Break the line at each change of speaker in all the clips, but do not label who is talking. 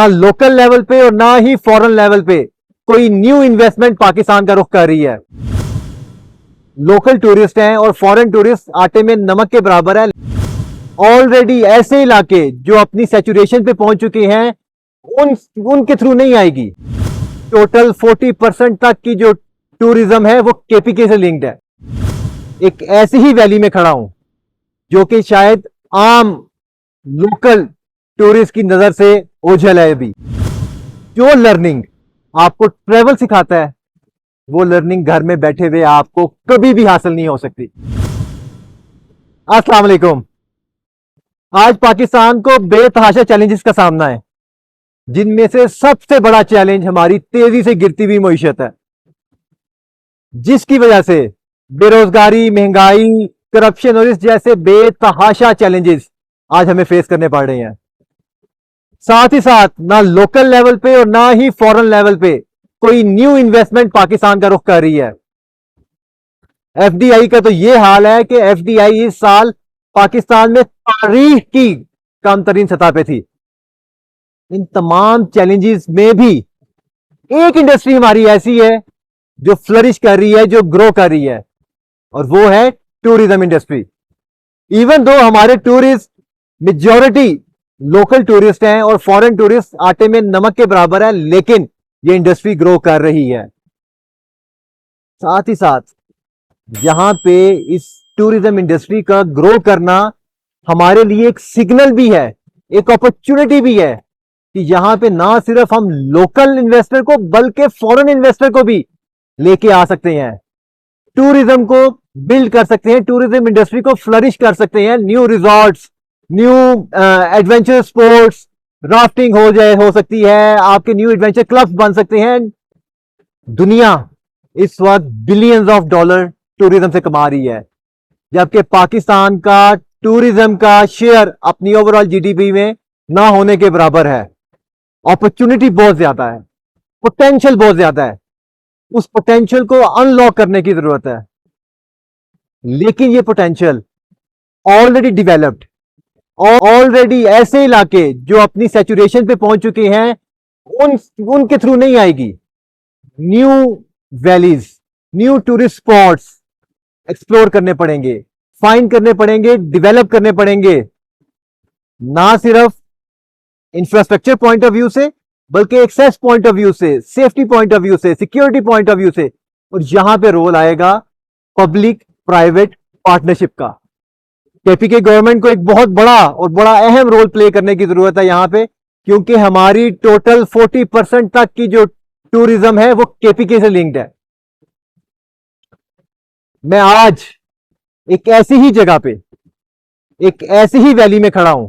ना local level पे और ना ही फॉरेन लेवल पे कोई न्यू इन्वेस्टमेंट पाकिस्तान का रुख कर रही है। लोकल टूरिस्ट हैं और फॉरेन टूरिस्ट आटे में नमक के बराबर है। ऑलरेडी ऐसे इलाके जो अपनी सैचुरेशन पे पहुंच चुके हैं उनके थ्रू नहीं आएगी। टोटल 40% तक की जो टूरिज्म है वो केपीके से लिंक्ड है। एक ऐसी ही वैली में खड़ा हूं जो कि शायद आम लोकल टूरिस्ट की नजर से ओझल है। अभी जो लर्निंग आपको ट्रेवल सिखाता है वो लर्निंग घर में बैठे हुए आपको कभी भी हासिल नहीं हो सकती। अस्सलाम वालेकुम। आज पाकिस्तान को बेतहाशा चैलेंजेस का सामना है, जिनमें से सबसे बड़ा चैलेंज हमारी तेजी से गिरती हुई मईशत है, जिसकी वजह से बेरोजगारी, महंगाई, करप्शन और इस जैसे बेतहाशा चैलेंजेस आज हमें फेस करने पड़ रहे हैं। साथ ही साथ ना लोकल लेवल पे और ना ही फॉरेन लेवल पे कोई न्यू इन्वेस्टमेंट पाकिस्तान का रुख कर रही है। एफडीआई का तो यह हाल है कि एफडीआई इस साल पाकिस्तान में तारीख की कम तरीन सतह पे थी। इन तमाम चैलेंजेस में भी एक इंडस्ट्री हमारी ऐसी है जो फ्लरिश कर रही है, जो ग्रो कर रही है, और वो है टूरिज्म इंडस्ट्री। इवन दो हमारे टूरिस्ट मेजॉरिटी लोकल टूरिस्ट हैं और फॉरेन टूरिस्ट आटे में नमक के बराबर है, लेकिन ये इंडस्ट्री ग्रो कर रही है। साथ ही साथ यहां पे इस टूरिज्म इंडस्ट्री का ग्रो करना हमारे लिए एक सिग्नल भी है, एक अपॉर्चुनिटी भी है कि यहां पे ना सिर्फ हम लोकल इन्वेस्टर को बल्कि फॉरेन इन्वेस्टर को भी लेके आ सकते हैं, टूरिज्म को बिल्ड कर सकते हैं, टूरिज्म इंडस्ट्री को फ्लरिश कर सकते हैं। New resorts, new adventure sports, rafting हो सकती है, आपके न्यू एडवेंचर क्लब्स बन सकते हैं। दुनिया इस वक्त बिलियंस ऑफ डॉलर टूरिज्म से कमा रही है, जबकि पाकिस्तान का टूरिज्म का शेयर अपनी ओवरऑल जीडीपी में ना होने के बराबर है। अपॉर्चुनिटी बहुत ज्यादा है, पोटेंशियल बहुत ज्यादा है, उस पोटेंशियल को अनलॉक करने की जरूरत है। लेकिन ये पोटेंशियल ऑलरेडी डेवलप्ड और ऑलरेडी ऐसे इलाके जो अपनी सैचुरेशन पे पहुंच चुके हैं उनके थ्रू नहीं आएगी। New valleys, new tourist spots explore करने पड़ेंगे, फाइंड करने पड़ेंगे, डेवलप करने पड़ेंगे, ना सिर्फ इंफ्रास्ट्रक्चर पॉइंट ऑफ व्यू से बल्कि एक्सेस पॉइंट ऑफ व्यू से, सेफ्टी पॉइंट ऑफ व्यू से, सिक्योरिटी पॉइंट ऑफ व्यू से। और यहां पे रोल आएगा पब्लिक प्राइवेट पार्टनरशिप का। केपीके गवर्नमेंट को एक बहुत बड़ा और बड़ा अहम रोल प्ले करने की जरूरत है यहां पे, क्योंकि हमारी टोटल 40% तक की जो टूरिज्म है वो केपीके से लिंक्ड है। मैं आज एक ऐसी ही जगह पे, एक ऐसी ही वैली में खड़ा हूं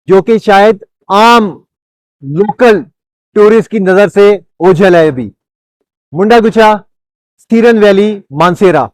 जो कि शायद आम लोकल टूरिस्ट की नजर से ओझल है। अभी मुंडा गुच्छा, स्टीरन वैली, मानसेरा।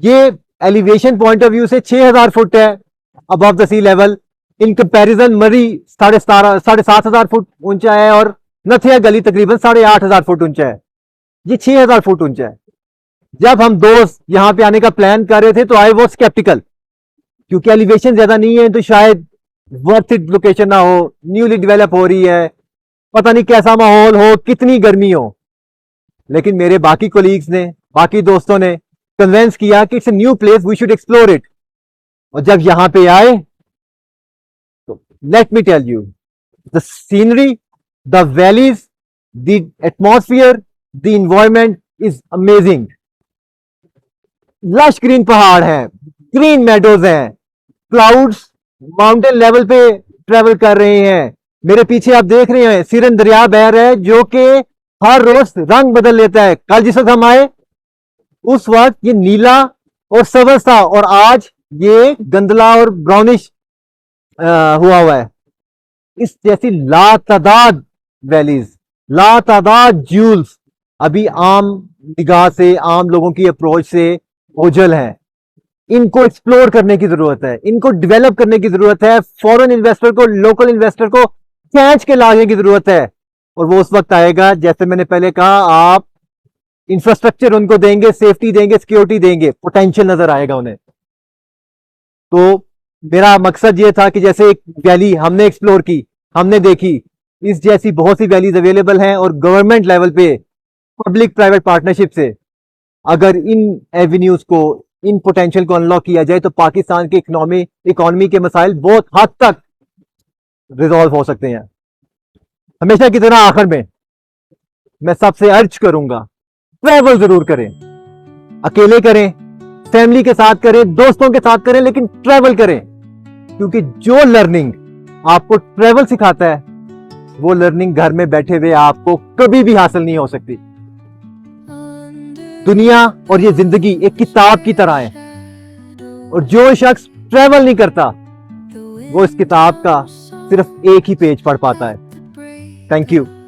ये एलिवेशन पॉइंट ऑफ व्यू से 6000 फुट है above the sea level. In comparison Murree 7,500 foot ऊंचा है और नथिया गली तकरीबन 8,500 फुट ऊंचा है। ये 6000 फुट ऊंचा है। जब हम दोस्त यहां पे आने का प्लान कर रहे थे तो आई वॉज स्केप्टिकल, क्योंकि एलिवेशन ज्यादा नहीं है तो शायद वर्थ इट लोकेशन ना हो, न्यूली डेवलप हो रही है, पता नहीं कैसा माहौल हो, कितनी गर्मी हो। लेकिन मेरे बाकी कोलीग्स ने, बाकी दोस्तों ने कन्वेंस किया कि it's a new place, we should explore it. और जब यहां पे आए तो let me tell you, the scenery, the valleys, the atmosphere, the environment is amazing. Lush green पहाड़ हैं, ग्रीन मेडोज हैं, क्लाउड्स माउंटेन लेवल पे ट्रेवल कर रहे हैं, मेरे पीछे आप देख रहे हैं सिरन दरिया बह रहा है, जो कि हर रोज रंग बदल लेता है। कल जिस वक्त हम आए उस वक्त ये नीला और सब्ज था, और आज ये गंदला और ब्राउनिश हुआ है। इस जैसी लातादाद वैलीज, लातादाद ज्यूल्स अभी आम निगाह से, आम लोगों की अप्रोच से ओझल है। इनको एक्सप्लोर करने की जरूरत है, इनको डेवलप करने की जरूरत है। फॉरेन इन्वेस्टर को, लोकल इन्वेस्टर को खींच के लाने की जरूरत है। और वो उस वक्त आएगा, जैसे मैंने पहले कहा, आप इंफ्रास्ट्रक्चर उनको देंगे, सेफ्टी देंगे, सिक्योरिटी देंगे, पोटेंशियल नजर आएगा उन्हें। तो मेरा मकसद ये था कि जैसे एक वैली हमने एक्सप्लोर की, हमने देखी, इस जैसी बहुत सी वैलीज अवेलेबल हैं, और गवर्नमेंट लेवल पे पब्लिक प्राइवेट पार्टनरशिप से अगर इन एवेन्यूज को, इन पोटेंशियल को अनलॉक किया जाए तो पाकिस्तान की इकोनॉमी के मसाइल बहुत हद तक रिजॉल्व हो सकते हैं। हमेशा की तरह आखिर में मैं सबसे अर्ज करूंगा, ट्रैवल जरूर करें। अकेले करें, फैमिली के साथ करें, दोस्तों के साथ करें, लेकिन ट्रैवल करें। क्योंकि जो लर्निंग आपको ट्रैवल सिखाता है, वो लर्निंग घर में बैठे हुए आपको कभी भी हासिल नहीं हो सकती। दुनिया और ये जिंदगी एक किताब की तरह है, और जो शख्स ट्रैवल नहीं करता वो इस किताब का सिर्फ एक ही पेज पढ़ पाता है। Thank you.